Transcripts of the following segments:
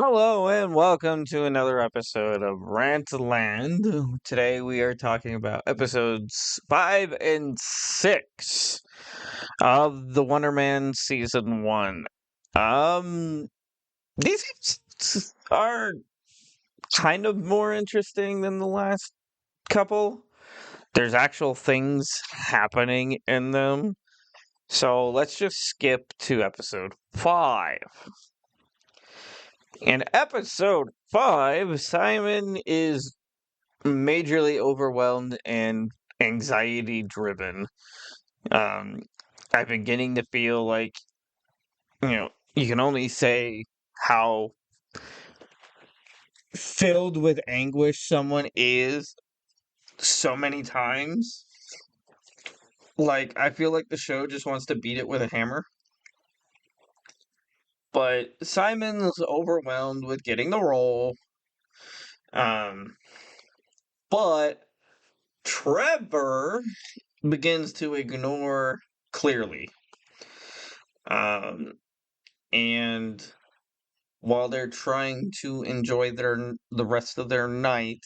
Hello and welcome to another episode of Rant Land. Today we are talking about episodes 5 and 6 of the Wonder Man Season 1. Um, these episodes are kind of more interesting than the last couple. There's actual things happening in them. So let's just skip to episode 5. In episode 5, Simon is majorly overwhelmed and anxiety driven. Um, I've been getting to feel like, you can only say how filled with anguish someone is so many times. Like, I feel like the show just wants to beat it with a hammer. But Simon's overwhelmed with getting the role. Um, but Trevor begins to ignore clearly. Um, and while they're trying to enjoy the rest of their night,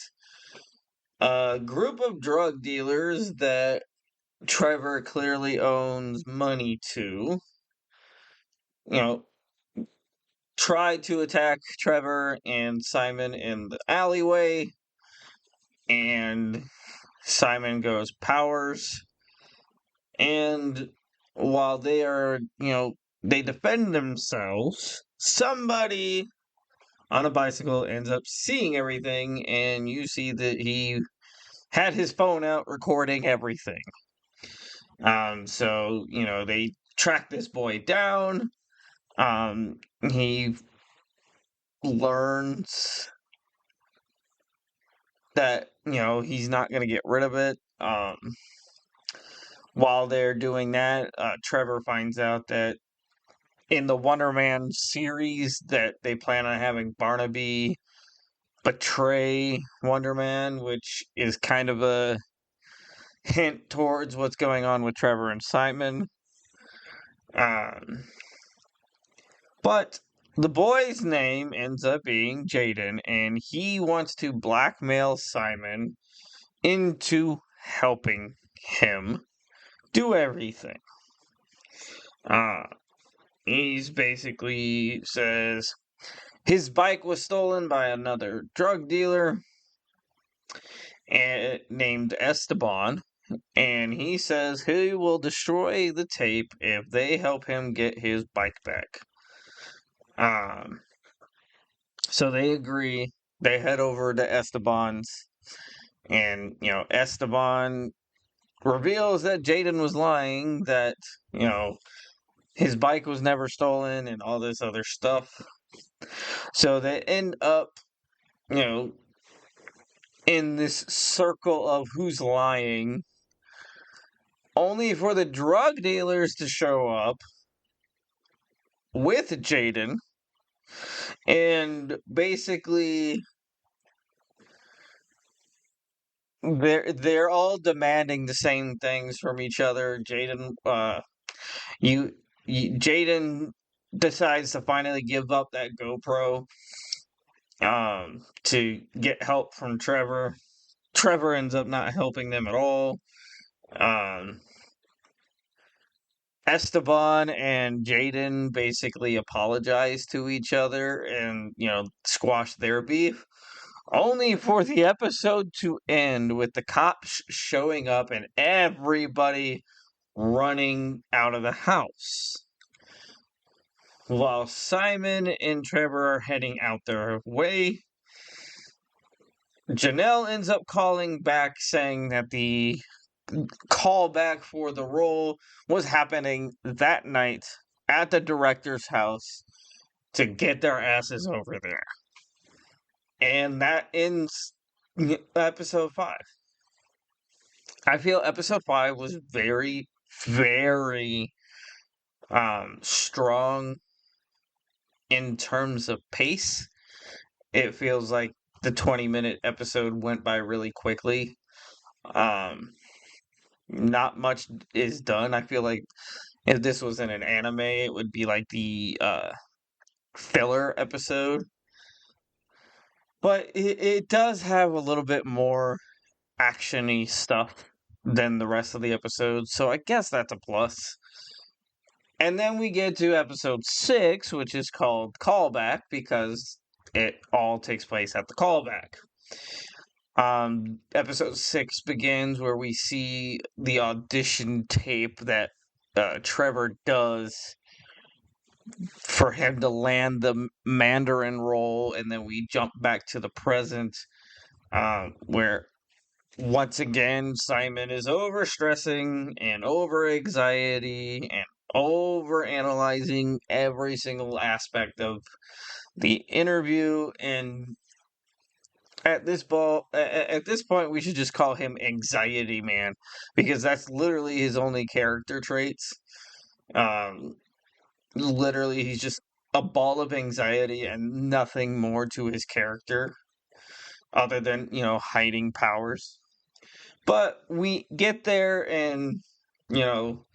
a group of drug dealers that Trevor clearly owns money to, you know, try to attack Trevor and Simon in the alleyway, and Simon goes powers, and while they are, they defend themselves, somebody on a bicycle ends up seeing everything, and you see that he had his phone out recording everything. So they track this boy down. He learns that he's not gonna get rid of it. While they're doing that, Trevor finds out that in the Wonder Man series that they plan on having Barnaby betray Wonder Man, which is kind of a hint towards what's going on with Trevor and Simon. Um, but the boy's name ends up being Jaden, and he wants to blackmail Simon into helping him do everything. Uh, he's basically says his bike was stolen by another drug dealer named Esteban, and he says he will destroy the tape if they help him get his bike back. Um, so they agree. They head over to Esteban's, and Esteban reveals that Jaden was lying, that his bike was never stolen, and all this other stuff. So they end up, you know, in this circle of who's lying, only for the drug dealers to show up with Jaden, and basically they're all demanding the same things from each other. You, Jaden decides to finally give up that GoPro to get help from Trevor. Trevor ends up not helping them at all. Um, Esteban and Jaden basically apologize to each other and, squash their beef, only for the episode to end with the cops showing up and everybody running out of the house. While Simon and Trevor are heading out their way, Janelle ends up calling back saying that the callback for the role was happening that night at the director's house to get their asses over there. And that ends episode 5. I feel episode 5 was very, very strong in terms of pace. It feels like the 20-minute episode went by really quickly. Not much is done. I feel like if this was in an anime, it would be like the filler episode. But it does have a little bit more actiony stuff than the rest of the episode, so I guess that's a plus. And then we get to episode 6, which is called Callback, because it all takes place at the callback. Episode 6 begins where we see the audition tape that Trevor does for him to land the Mandarin role, and then we jump back to the present, where once again Simon is over stressing and over anxiety and over analyzing every single aspect of the interview. And at this point we should just call him Anxiety Man, because that's literally his only character traits. um Literally, he's just a ball of anxiety and nothing more to his character other than, hiding powers. But we get there, and, you know,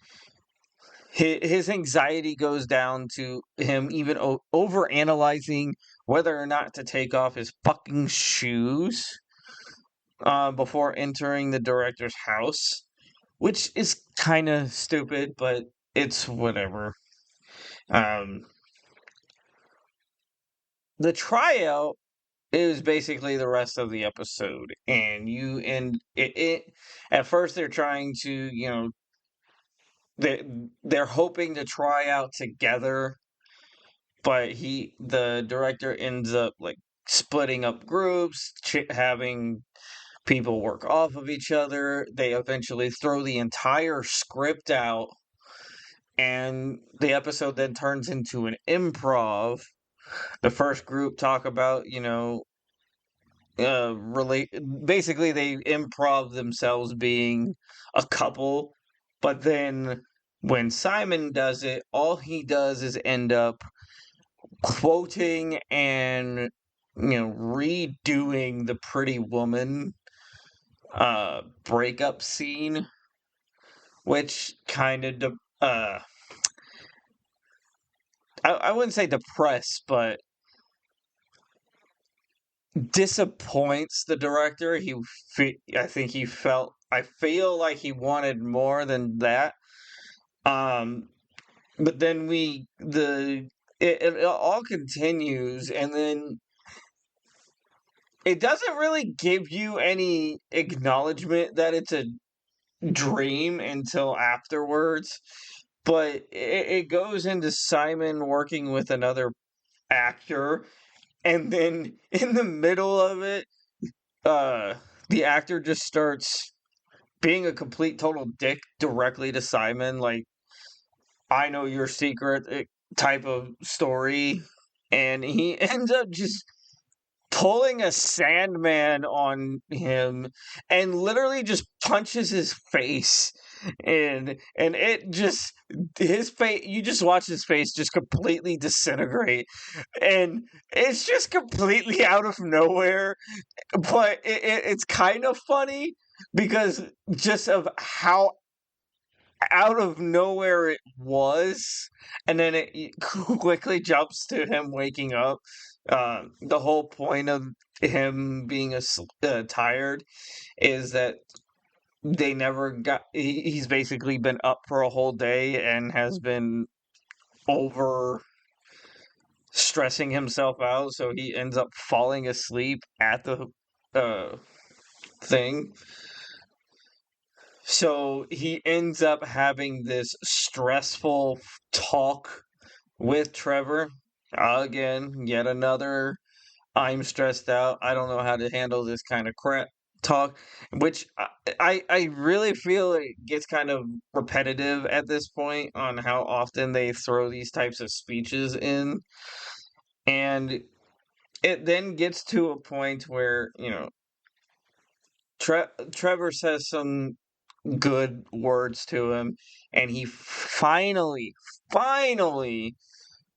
his anxiety goes down to him even over analyzing whether or not to take off his fucking shoes before entering the director's house, which is kind of stupid, but it's whatever. Um, the tryout is basically the rest of the episode, and it at first they're trying to, they they're hoping to try out together, but the director ends up like splitting up groups, having people work off of each other. They eventually throw the entire script out, and the episode then turns into an improv. The first group talk about, relate basically they improv themselves being a couple, but then when Simon does it, all he does is end up quoting and, redoing the Pretty Woman breakup scene, which kind of I wouldn't say depressed, but disappoints the director. I feel like he wanted more than that. Um, but then it all continues, and then it doesn't really give you any acknowledgement that it's a dream until afterwards. But it goes into Simon working with another actor, and then in the middle of it, uh, the actor just starts being a complete total dick directly to Simon, like, I know your secret, type of story. And he ends up just pulling a Sandman on him and literally just punches his face. And it just, his face, you just watch his face just completely disintegrate. And it's just completely out of nowhere, but it's kind of funny because just of how out of nowhere it was, and then it quickly jumps to him waking up. The whole point of him being tired is that they never got. He's basically been up for a whole day and has been over stressing himself out, so he ends up falling asleep at the thing. So he ends up having this stressful talk with Trevor. Again, yet another I'm stressed out. I don't know how to handle this kind of crap talk, which I really feel it gets kind of repetitive at this point on how often they throw these types of speeches in. And it then gets to a point where, Trevor says some good words to him, and he finally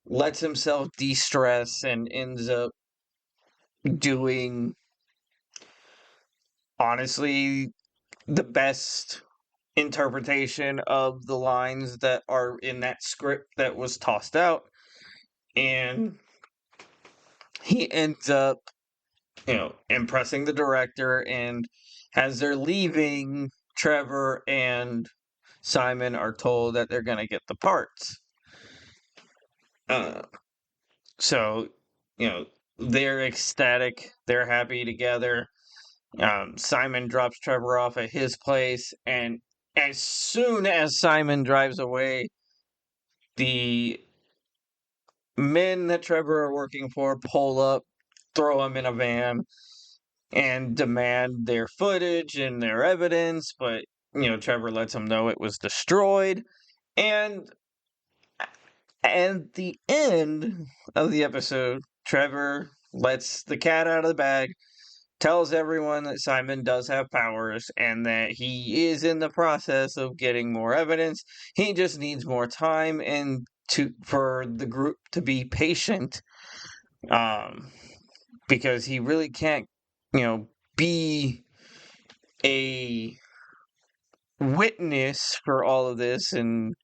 lets himself de-stress and ends up doing, honestly, the best interpretation of the lines that are in that script that was tossed out. And he ends up impressing the director, and as they're leaving, Trevor and Simon are told that they're going to get the parts. Uh, so, they're ecstatic. They're happy together. Simon drops Trevor off at his place, and as soon as Simon drives away, the men that Trevor are working for pull up, throw him in a van, and demand their footage and their evidence. But Trevor lets them know it was destroyed, and at the end of the episode, Trevor lets the cat out of the bag, tells everyone that Simon does have powers and that he is in the process of getting more evidence. He just needs more time and for the group to be patient, um, because he really can't, be a witness for all of this and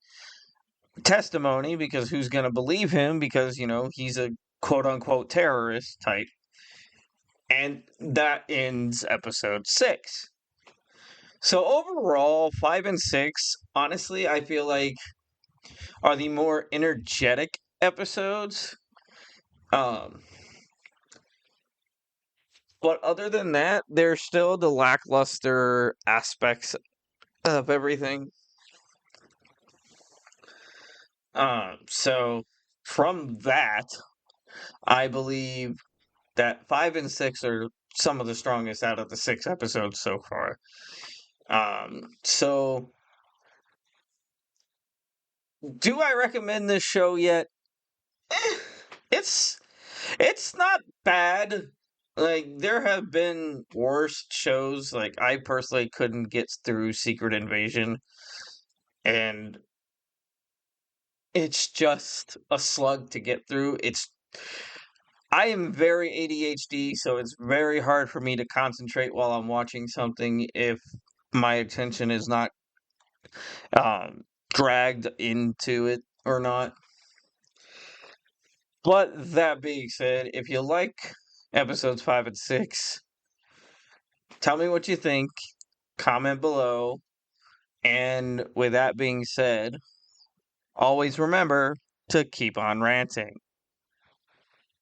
testimony, because who's going to believe him, because he's a quote unquote terrorist type. And that ends episode 6. So overall, 5 and 6, honestly, I feel like are the more energetic episodes. Um, but other than that, there's still the lackluster aspects of everything. So from that, I believe that 5 and 6 are some of the strongest out of the 6 episodes so far. So do I recommend this show yet? Eh, it's it's not bad. Like, there have been worse shows. Like, I personally couldn't get through Secret Invasion, and it's just a slug to get through. I am very ADHD, so it's very hard for me to concentrate while I'm watching something if my attention is not um, dragged into it or not. But that being said, if you like episodes 5 and 6, tell me what you think. Comment below. And with that being said, always remember to keep on ranting.